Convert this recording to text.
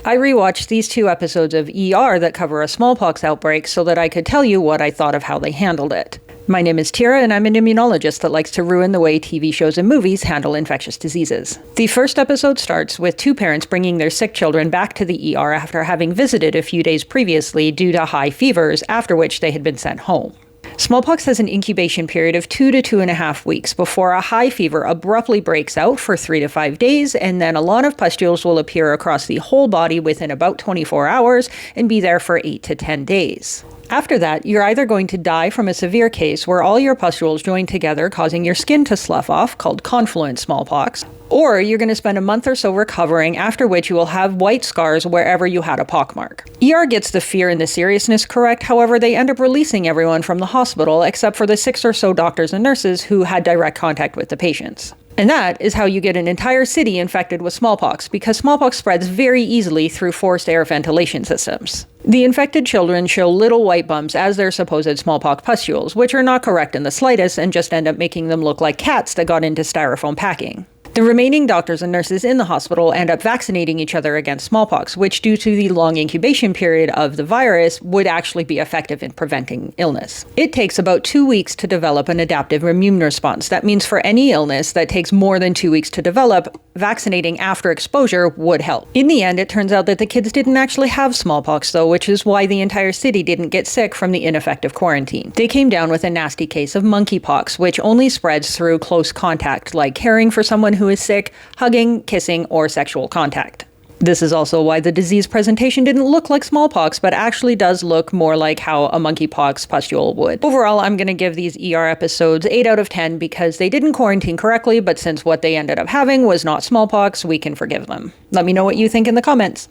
I rewatched these 2 episodes of ER that cover a smallpox outbreak so that I could tell you what I thought of how they handled it. My name is Tira, and I'm an immunologist that likes to ruin the way TV shows and movies handle infectious diseases. The first episode starts with 2 parents bringing their sick children back to the ER after having visited a few days previously due to high fevers, after which they had been sent home. Smallpox has an incubation period of 2 to 2.5 weeks before a high fever abruptly breaks out for 3 to 5 days, and then a lot of pustules will appear across the whole body within about 24 hours and be there for 8 to 10 days. After that, you're either going to die from a severe case where all your pustules join together causing your skin to slough off, called confluent smallpox, or you're going to spend a month or so recovering, after which you will have white scars wherever you had a pockmark. ER gets the fear and the seriousness correct, however they end up releasing everyone from the hospital except for the 6 or so doctors and nurses who had direct contact with the patients. And that is how you get an entire city infected with smallpox, because smallpox spreads very easily through forced air ventilation systems. The infected children show little white bumps as their supposed smallpox pustules, which are not correct in the slightest and just end up making them look like cats that got into styrofoam packing. The remaining doctors and nurses in the hospital end up vaccinating each other against smallpox, which, due to the long incubation period of the virus, would actually be effective in preventing illness. It takes about 2 weeks to develop an adaptive immune response. That means for any illness that takes more than 2 weeks to develop, vaccinating after exposure would help. In the end, it turns out that the kids didn't actually have smallpox, though, which is why the entire city didn't get sick from the ineffective quarantine. They came down with a nasty case of monkeypox, which only spreads through close contact, like caring for someone who is sick, hugging, kissing, or sexual contact. This is also why the disease presentation didn't look like smallpox, but actually does look more like how a monkeypox pustule would. Overall, I'm going to give these ER episodes 8 out of 10 because they didn't quarantine correctly, but since what they ended up having was not smallpox, we can forgive them. Let me know what you think in the comments.